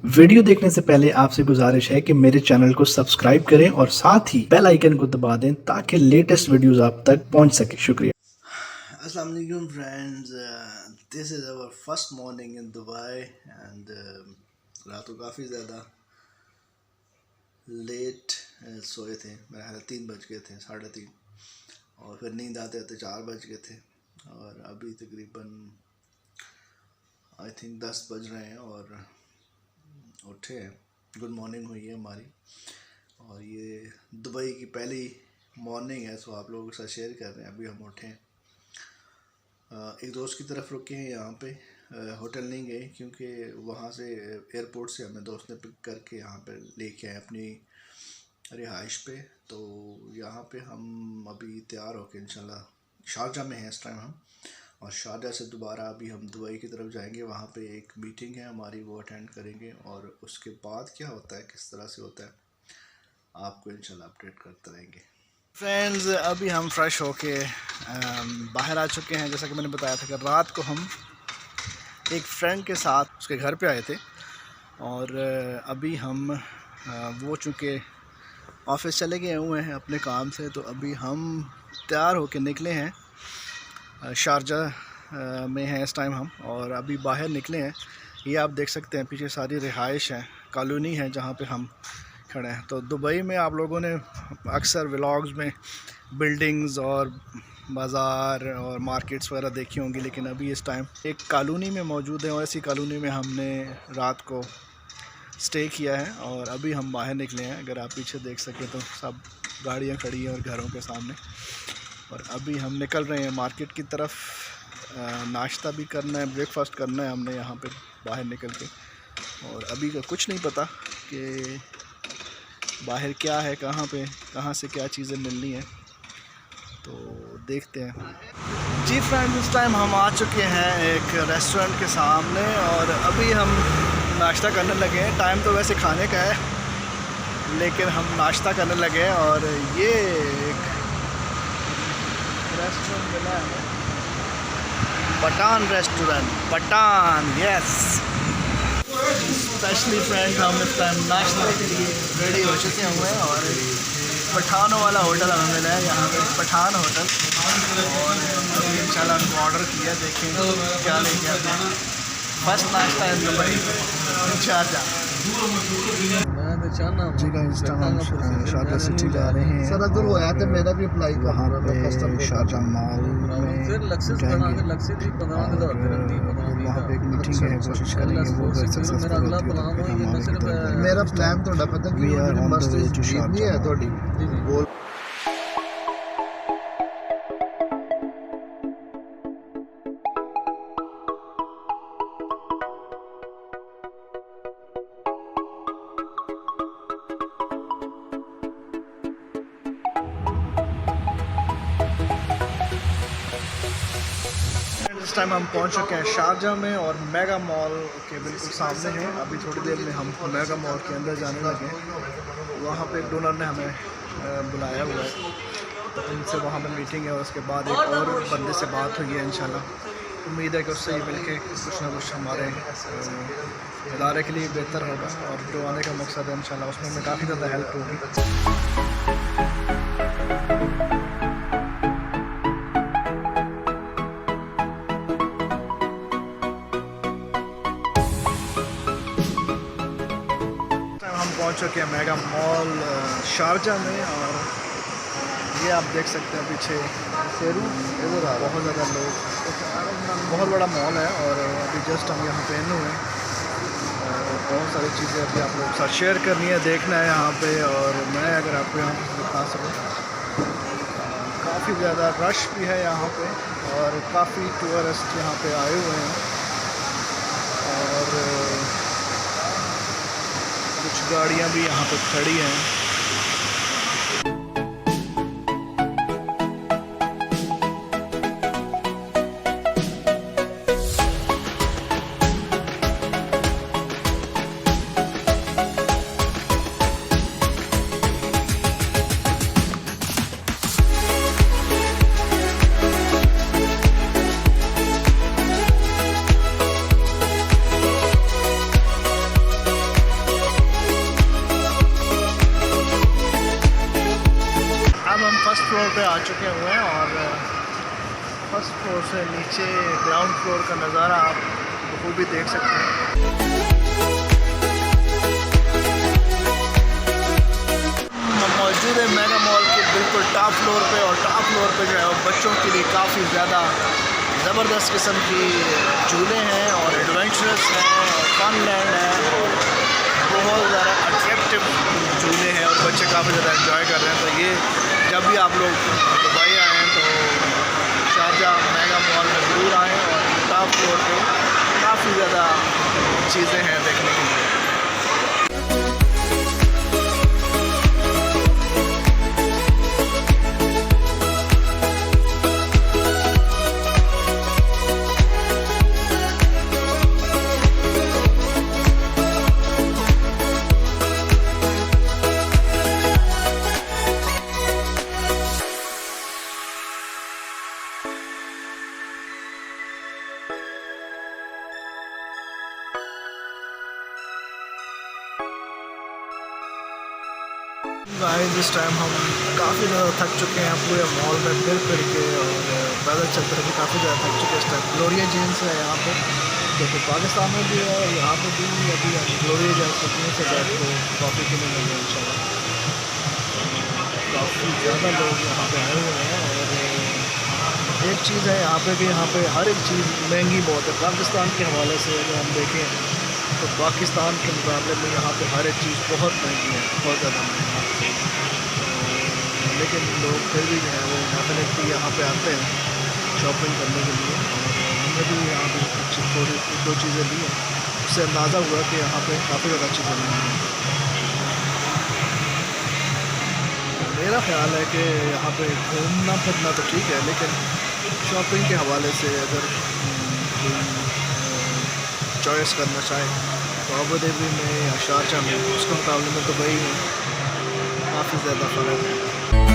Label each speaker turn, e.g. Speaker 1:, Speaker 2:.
Speaker 1: Video देखने से पहले आपसे गुजारिश है कि मेरे चैनल को सब्सक्राइब करें और साथ ही बेल आइकन को दबा दें ताकि लेटेस्ट वीडियोस आप तक पहुंच सके। शुक्रिया।
Speaker 2: अस्सलाम वालेकुम friends, this is our first morning in Dubai and रात को काफ़ी ज़्यादा लेट सोए थे। मेरे ख्याल 3 बज गए थे, 3:30, और फिर नींद आते आते 4 बज गए थे और अभी तकरीबन आई थिंक 10 बज रहे हैं और उठे हैं। गुड मॉर्निंग हुई है हमारी और ये दुबई की पहली मॉर्निंग है, सो आप लोगों के साथ शेयर कर रहे हैं। अभी हम उठे हैं, एक दोस्त की तरफ रुके हैं यहाँ पे। होटल नहीं गए क्योंकि वहाँ से एयरपोर्ट से हमें दोस्त ने पिक करके यहाँ पे लेके आए अपनी रिहाइश पे। तो यहाँ पे हम अभी तैयार होके इंशाल्लाह शारजा में हैं इस टाइम हम, और शारजा से दोबारा अभी हम दुबई की तरफ जाएंगे। वहाँ पे एक मीटिंग है हमारी, वो अटेंड करेंगे और उसके बाद क्या होता है, किस तरह से होता है, आपको इंशाल्लाह अपडेट करते रहेंगे। फ्रेंड्स, अभी हम फ्रेश होके बाहर आ चुके हैं। जैसा कि मैंने बताया था कि रात को हम एक फ्रेंड के साथ उसके घर पे आए थे और अभी हम वो चूँकि ऑफिस चले गए हुए हैं अपने काम से, तो अभी हम तैयार होके निकले हैं। शारजा में हैं इस टाइम हम, और अभी बाहर निकले हैं। ये आप देख सकते हैं पीछे सारी रिहाइश है, कॉलोनी है जहाँ पे हम खड़े हैं। तो दुबई में आप लोगों ने अक्सर व्लॉग्स में बिल्डिंग्स और बाज़ार और मार्केट्स वगैरह देखी होंगी, लेकिन अभी इस टाइम एक कॉलोनी में मौजूद है और इसी कॉलोनी में हमने रात को स्टे किया है और अभी हम बाहर निकले हैं। अगर आप पीछे देख सकें तो सब गाड़ियाँ खड़ी हैं और घरों के सामने, और अभी हम निकल रहे हैं मार्केट की तरफ। नाश्ता भी करना है, ब्रेकफास्ट करना है हमने यहाँ पे बाहर निकल के, और अभी का कुछ नहीं पता कि बाहर क्या है, कहाँ से क्या चीज़ें मिलनी है, तो देखते हैं। जी फ्रेंड्स, इस टाइम हम आ चुके हैं एक रेस्टोरेंट के सामने और अभी हम नाश्ता करने लगे हैं। टाइम तो वैसे खाने का है, लेकिन हम नाश्ता करने लगे हैं। और ये एक रेस्टोरेंट मिला है, Pathan restaurant, Pathan, yes. Specially friend हम इस टाइम नाश्ते के लिए रेडी हो चुके हुए हैं और पठानों वाला होटल हमें मिला है यहाँ पे, पठान होटल। और अभी इंशाल्लाह हमको ऑर्डर किया, देखें क्या लेके आते हैं। फर्स्ट नाश्ता है दुबई, शारजा। जी गाइस, शारजा सिटी जा रहे हैं। सर अगर वो आया तो मेरा भी अप्लाई वहाँ पे शारजा मॉल में जाएंगे और वहाँ पे एक मीटिंग है, कोशिश करेंगे वो सक्सेसफुल होती है। मेरा प्लान तो पता कि यूनिवर्सिटी नहीं है थोड़ी बोल। इस टाइम हम पहुंच चुके हैं शारजा में और मेगा मॉल के बिल्कुल सामने हैं। अभी थोड़ी देर में हम मेगा मॉल के अंदर जाने लगे हैं। वहाँ पे एक डोनर ने हमें बुलाया हुआ है, तो उनसे वहाँ पे मीटिंग है और उसके बाद एक और बंदे से बात हुई है। इंशाल्लाह उम्मीद है कि उससे ही मिल के कुछ ना कुछ हमारे इदारे के लिए बेहतर होगा, और जो आने का मकसद है इंशाल्लाह उसमें हमें काफ़ी ज़्यादा हेल्प होगी। पहुंच चुके हैं मेगा मॉल शारजा में, और ये आप देख सकते हैं पीछे बहुत ज़्यादा लोग, बहुत बड़ा मॉल है। और अभी जस्ट हम यहाँ पे हुए हैं और बहुत सारी चीज़ें अभी आप लोगों के साथ शेयर करनी है, देखना है यहाँ पे। और मैं अगर आपको यहाँ पे दिखा सकूँ, काफ़ी ज़्यादा रश भी है यहाँ पे और काफ़ी टूरिस्ट यहाँ पे आए हुए हैं, और कुछ गाड़ियाँ भी यहाँ पे खड़ी हैं। आ चुके हुए हैं और फर्स्ट फ्लोर से नीचे ग्राउंड फ्लोर का नज़ारा आप बखूबी देख सकते हैं। मौजूद है मेगा मॉल के बिल्कुल टॉप फ्लोर पे, और टॉप फ्लोर पे जो है वो बच्चों के लिए काफ़ी ज़्यादा ज़बरदस्त किस्म की झूले हैं और एडवेंचरस हैं और फन लैंड है और बहुत ज़्यादा अट्रैक्टिव झूले हैं और बच्चे काफ़ी ज़्यादा एंजॉय कर रहे हैं। तो ये जब भी आप लोग दुबई आएँ तो शारजाह मेगा मॉल में ज़रूर आएँ और टॉप फ्लोर पे काफ़ी ज़्यादा चीज़ें हैं देखने के लिए। गाइस इस टाइम हम काफ़ी ज़्यादा थक चुके हैं पूरे मॉल में फिर के और पैदल चलते रहे काफ़ी ज़्यादा थक चुके हैं। इस टाइम ग्लोरिया जेंस है यहाँ पे, जो कि पाकिस्तान में भी है, यहाँ पे भी अभी हम ग्लोरिया जेंस कंपनी से बैठ के कॉफ़ी पीने लगे इंशाल्लाह। काफ़ी ज़्यादा लोग यहाँ पे आए हुए हैं और एक चीज़ है यहाँ पे कि यहाँ पे हर एक चीज़ महंगी बहुत है। पाकिस्तान के हवाले से अगर हम देखें तो पाकिस्तान के मुकाबले में यहाँ पे हर एक चीज़ बहुत महंगी है, बहुत ज़्यादा महंगी है। लेकिन लोग फिर भी जो है वो डेफिनेटली यहाँ पे आते हैं शॉपिंग करने के लिए और हमने भी यहाँ पे कुछ थोड़ी दो चीज़ें ली हैं, उससे अंदाज़ा हुआ कि यहाँ पे काफ़ी ज़्यादा चीज़ें महंगी हैं। मेरा ख्याल है कि यहाँ पे घूमना फिरना तो ठीक है, लेकिन शॉपिंग के हवाले से अगर कोई चॉइस करना चाहे तो अबू धाबी में या शारजाह में उसके मुकाबले में दुबई में काफ़ी ज़्यादा फ़र्क है।